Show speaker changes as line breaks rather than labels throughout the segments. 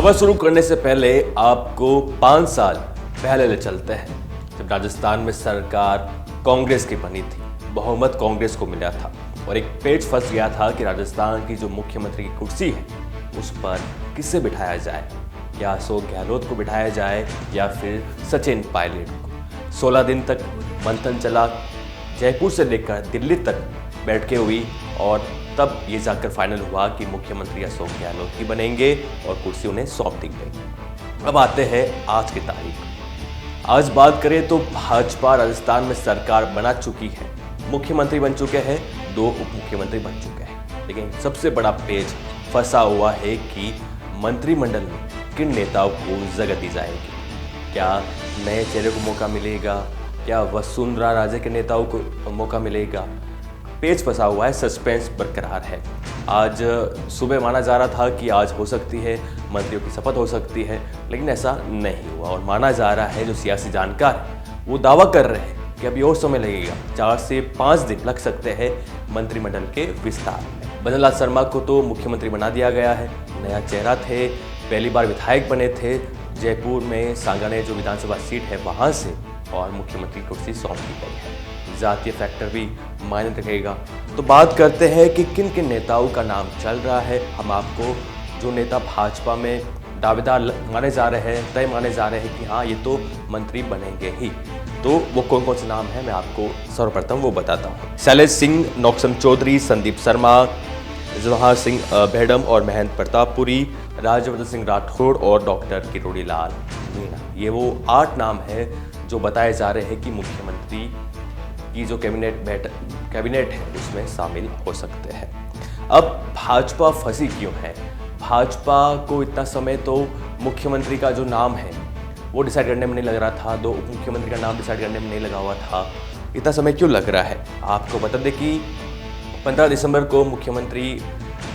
खबर शुरू करने से पहले आपको 5 साल पहले ले चलते हैं, जब राजस्थान में सरकार कांग्रेस की बनी थी, बहुमत कांग्रेस को मिला था और एक पेच फंस गया था कि राजस्थान की जो मुख्यमंत्री की कुर्सी है उस पर किसे बिठाया जाए, या अशोक गहलोत को बिठाया जाए या फिर सचिन पायलट को। 16 दिन तक मंथन चला, जयपुर से लेकर दिल्ली तक बैठकें हुई और तब ये जाकर फाइनल हुआ कि मुख्यमंत्री अशोक गहलोत ही बनेंगे और कुर्सी उन्हें सौंप दी गई। अब आते हैं आज की तारीख। आज बात करें तो भाजपा राजस्थान में सरकार बना चुकी है, मुख्यमंत्री बन चुके हैं, 2 उप मुख्यमंत्री बन चुके हैं, लेकिन सबसे बड़ा पेच फंसा हुआ है कि मंत्रिमंडल में किन नेताओं को जगह दी जाएगी। क्या नए चेहरे को मौका मिलेगा, क्या वसुंधरा राजे के नेताओं को मौका मिलेगा। पेच फंसा हुआ है, सस्पेंस बरकरार है। आज सुबह माना जा रहा था कि आज हो सकती है मंत्रियों की शपथ हो सकती है, लेकिन ऐसा नहीं हुआ और माना जा रहा है, जो सियासी जानकार वो दावा कर रहे हैं कि अभी और समय लगेगा, 4 से 5 दिन लग सकते हैं मंत्रिमंडल के विस्तार में। भजन लाल शर्मा को तो मुख्यमंत्री बना दिया गया है, नया चेहरा थे, पहली बार विधायक बने थे जयपुर में, सांगानेर जो विधानसभा सीट है वहाँ से, और मुख्यमंत्री कुर्सी सौंप दी गई है। जातीय फैक्टर भी मायने रखेगा। तो बात करते हैं कि किन किन नेताओं का नाम चल रहा है। हम आपको जो नेता भाजपा में दावेदार माने जा रहे हैं, तय माने जा रहे हैं कि हाँ ये तो मंत्री बनेंगे ही, तो वो कौन कौन से नाम है मैं आपको सर्वप्रथम वो बताता हूँ। शैलेश सिंह, नौक्सम चौधरी, संदीप शर्मा, जवाहर सिंह भेड़म और महेंद्र प्रतापपुरी, राज्यवर्धन सिंह राठौड़ और डॉक्टर किरोड़ी लाल मीणा। ये वो 8 नाम है जो बताए जा रहे हैं कि मुख्यमंत्री की जो कैबिनेट है उसमें शामिल हो सकते हैं। अब भाजपा फंसी क्यों है? भाजपा को इतना समय तो मुख्यमंत्री का जो नाम है वो डिसाइड करने में नहीं लग रहा था, 2 उप मुख्यमंत्री का नाम डिसाइड करने में नहीं लगा हुआ था। इतना समय क्यों लग रहा है? आपको बता दें कि 15 दिसंबर को मुख्यमंत्री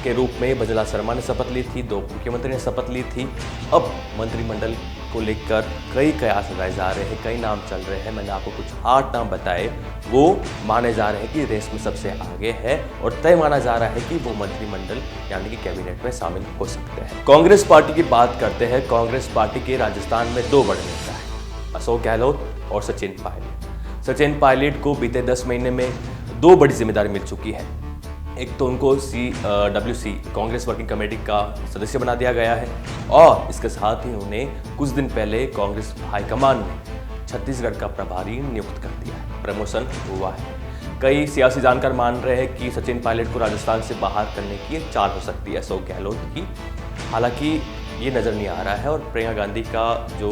के रूप में भजन लाल शर्मा ने शपथ ली थी, 2 मुख्यमंत्री ने शपथ ली थी। अब मंत्रिमंडल को लेकर कई कयास लगाए जा रहे हैं, कई नाम चल रहे हैं। मैंने आपको कुछ 8 नाम बताए, वो माने जा रहे हैं कि रेस में सबसे आगे है और तय माना जा रहा है कि वो मंत्रिमंडल यानी कि कैबिनेट में शामिल हो सकते हैं। कांग्रेस पार्टी की बात करते हैं। कांग्रेस पार्टी के राजस्थान में 2 बड़े नेता हैं, अशोक गहलोत और सचिन पायलट। सचिन पायलट को बीते 10 महीने में 2 बड़ी जिम्मेदारी मिल चुकी है। एक तो उनको CWC कांग्रेस वर्किंग कमेटी का सदस्य बना दिया गया है और इसके साथ ही उन्हें कुछ दिन पहले कांग्रेस हाईकमान ने छत्तीसगढ़ का प्रभारी नियुक्त कर दिया है, प्रमोशन हुआ है। कई सियासी जानकार मान रहे हैं कि सचिन पायलट को राजस्थान से बाहर करने की एक चाल हो सकती है अशोक गहलोत की। हालांकि ये नज़र नहीं आ रहा है और प्रियंका गांधी का जो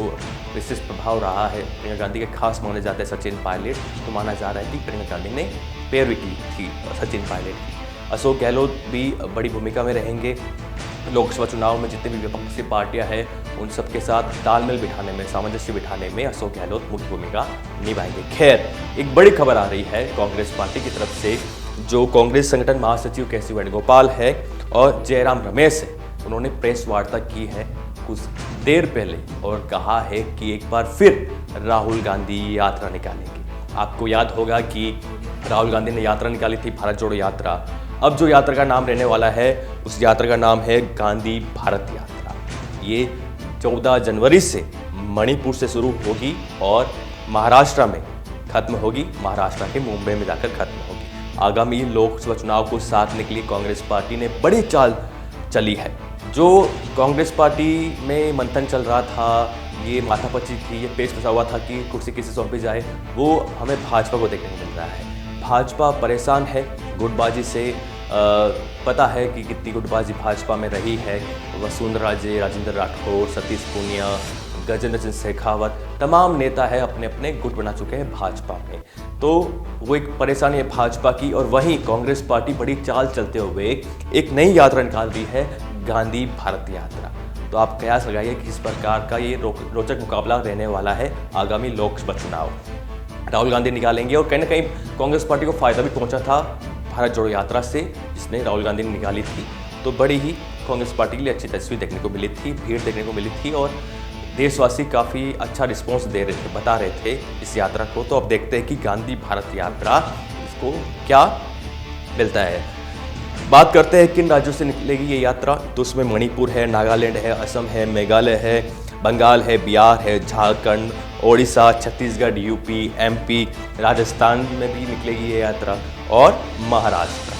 विशेष प्रभाव रहा है, प्रियंका गांधी के खास माने जाते हैं सचिन पायलट, तो माना जा रहा है कि प्रियंका गांधी ने पैरवी की थी सचिन पायलट की। अशोक गहलोत भी बड़ी भूमिका में रहेंगे। लोकसभा चुनाव में जितनी भी विपक्षी पार्टियां हैं उन सबके साथ तालमेल बिठाने में, सामंजस्य बिठाने में अशोक गहलोत मुख्य भूमिका निभाएंगे। खैर, एक बड़ी खबर आ रही है कांग्रेस पार्टी की तरफ से। जो कांग्रेस संगठन महासचिव केसी वेणुगोपाल है और जयराम रमेश है, उन्होंने प्रेस वार्ता की है कुछ देर पहले और कहा है कि एक बार फिर राहुल गांधी यात्रा निकालेंगे। आपको याद होगा कि राहुल गांधी ने यात्रा निकाली थी, भारत जोड़ो यात्रा। अब जो यात्रा का नाम रहने वाला है उस यात्रा का नाम है गांधी भारत यात्रा। ये 14 जनवरी से मणिपुर से शुरू होगी और महाराष्ट्र में खत्म होगी, महाराष्ट्र के मुंबई में जाकर खत्म होगी। आगामी लोकसभा चुनाव को साधने के लिए कांग्रेस पार्टी ने बड़ी चाल चली है। जो कांग्रेस पार्टी में मंथन चल रहा था, ये माथापच्ची थी, ये पेच फंसा हुआ था कि कुर्सी किसे सौंपी जाए, वो हमें भाजपा को देखने को मिल रहा है। भाजपा परेशान है गुटबाजी से। पता है कि कितनी गुटबाजी भाजपा में रही है। वसुंधरा राजे, राजेंद्र राठौड़, सतीश पूनिया, गजेंद्र सिंह शेखावत, तमाम नेता है अपने अपने गुट बना चुके हैं भाजपा में। तो वो एक परेशानी है भाजपा की। और वहीं कांग्रेस पार्टी बड़ी चाल चलते हुए एक नई यात्रा निकाल रही है, गांधी भारत यात्रा। तो आप कयास लगाइए कि किस प्रकार का ये रोचक मुकाबला रहने वाला है आगामी लोकसभा चुनाव। राहुल गांधी निकालेंगे और कहीं ना कहीं कांग्रेस पार्टी को फायदा भी पहुंचा था भारत जोड़ो यात्रा से, जिसने राहुल गांधी ने निकाली थी। तो बड़ी ही कांग्रेस पार्टी के लिए अच्छी तस्वीर देखने को मिली थी, भीड़ देखने को मिली थी और देशवासी काफ़ी अच्छा रिस्पॉन्स दे रहे थे, बता रहे थे इस यात्रा को। तो अब देखते हैं कि गांधी भारत यात्रा इसको क्या मिलता है। बात करते हैं किन राज्यों से निकलेगी ये यात्रा, तो उसमें मणिपुर है, नागालैंड है, असम है, मेघालय है, बंगाल है, बिहार है, झारखंड, ओडिशा, छत्तीसगढ़, यूपी, एमपी, राजस्थान में भी निकलेगी ये यात्रा और महाराष्ट्र।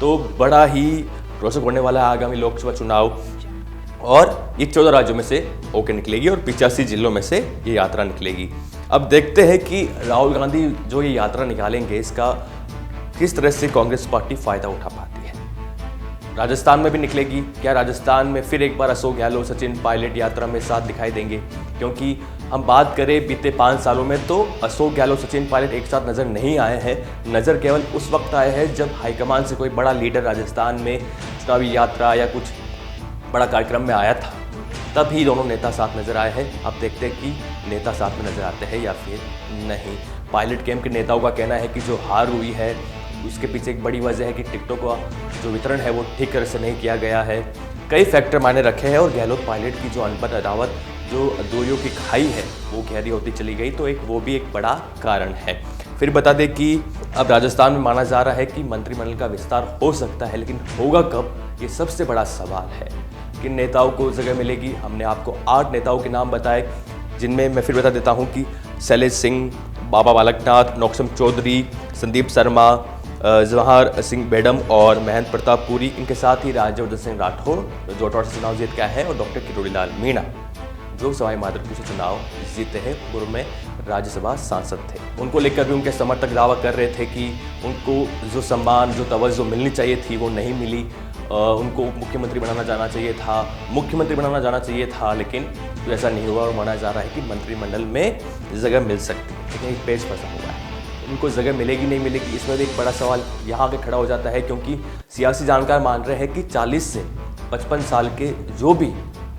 तो बड़ा ही रोचक होने वाला है आगामी लोकसभा चुनाव, और ये 14 राज्यों में से होकर निकलेगी और 85 जिलों में से ये यात्रा निकलेगी। अब देखते हैं कि राहुल गांधी जो ये यात्रा निकालेंगे इसका किस तरह से कांग्रेस पार्टी फायदा उठा पाती है। राजस्थान में भी निकलेगी, क्या राजस्थान में फिर एक बार अशोक गहलोत, सचिन पायलट यात्रा में साथ दिखाई देंगे? क्योंकि हम बात करें बीते 5 सालों में तो अशोक गहलोत, सचिन पायलट एक साथ नजर नहीं आए हैं। नजर केवल उस वक्त आए हैं जब हाईकमान से कोई बड़ा लीडर राजस्थान में चुनावी यात्रा या कुछ बड़ा कार्यक्रम में आया था, तब ही दोनों नेता साथ नजर आए हैं। अब देखते हैं कि नेता साथ में नजर आते हैं या फिर नहीं। पायलट कैंप के नेताओं का कहना है कि जो हार हुई है उसके पीछे एक बड़ी वजह है कि टिकटों का जो वितरण है वो ठीक तरह से नहीं किया गया है। कई फैक्टर मायने रखे हैं और गहलोत पायलट की जो अनबन अदावत, जो दूरियों की खाई है वो गहरी होती चली गई, तो वो भी एक बड़ा कारण है। फिर बता दें कि अब राजस्थान में माना जा रहा है कि मंत्रिमंडल का विस्तार हो सकता है, लेकिन होगा कब, ये सबसे बड़ा सवाल है। किन नेताओं को जगह मिलेगी? हमने आपको 8 नेताओं के नाम बताए, जिनमें मैं फिर बता देता हूँ कि शैलेश सिंह, बाबा बालकनाथ, नौक्सम चौधरी, संदीप शर्मा, जवाहर सिंह बेडम और महेंद्र प्रताप पुरी। इनके साथ ही राज्यवर्धन सिंह राठौड़ जो अटौर से चुनाव जीत के आए हैं, और डॉक्टर किरोड़ी लाल मीणा जो सवाई माधोपुर से चुनाव जीते हैं, पूर्व में राज्यसभा सांसद थे। उनको लेकर भी उनके समर्थक दावा कर रहे थे कि उनको जो सम्मान, जो तवज्जो मिलनी चाहिए थी वो नहीं मिली। उनको मुख्यमंत्री बनाना जाना चाहिए था, मुख्यमंत्री बनाना जाना चाहिए था, लेकिन तो ऐसा नहीं हुआ और माना जा रहा है कि मंत्रिमंडल में जगह मिल सकती है, लेकिन एक पेच फंसा हुआ है। उनको जगह मिलेगी नहीं मिलेगी, इसमें भी एक बड़ा सवाल यहाँ आके खड़ा हो जाता है, क्योंकि सियासी जानकार मान रहे हैं कि 40 से 55 साल के जो भी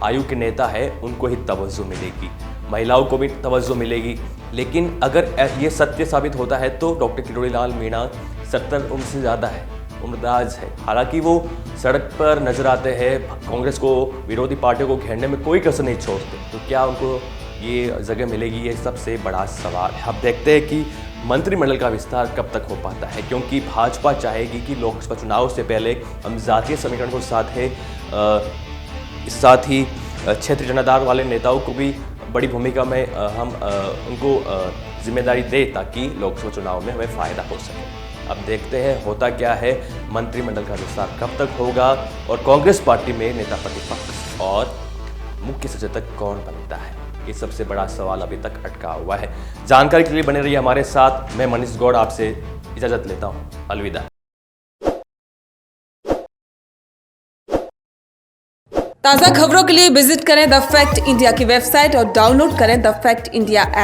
आयु के नेता है उनको ही तवज्जो मिलेगी, महिलाओं को भी तवज्जो मिलेगी। लेकिन अगर ये सत्य साबित होता है तो डॉक्टर किरोड़ी लाल मीणा 70 उम्र से ज़्यादा है, उम्रदराज है। हालांकि वो सड़क पर नजर आते हैं, कांग्रेस को, विरोधी पार्टियों को घेरने में कोई कसर नहीं छोड़ते, तो क्या उनको ये जगह मिलेगी, ये सबसे बड़ा सवाल है। अब देखते हैं कि मंत्रिमंडल का विस्तार कब तक हो पाता है, क्योंकि भाजपा चाहेगी कि लोकसभा चुनाव से पहले हम जातीय समीकरण को साथ ही क्षेत्रीय जनाधार वाले नेताओं को भी बड़ी भूमिका में हम उनको जिम्मेदारी दे, ताकि लोकसभा चुनाव में हमें फ़ायदा हो सके। अब देखते हैं होता क्या है, मंत्रिमंडल का विस्तार कब तक होगा और कांग्रेस पार्टी में नेता प्रतिपक्ष और मुख्य सचेतक कौन बनता है, ये सबसे बड़ा सवाल अभी तक अटका हुआ है। जानकारी के लिए बने रहिए हमारे साथ। मैं मनीष गौड़ आपसे इजाजत लेता हूँ, अलविदा।
ताज़ा खबरों के लिए विजिट करें द फैक्ट इंडिया की वेबसाइट और डाउनलोड करें द फैक्ट इंडिया ऐप।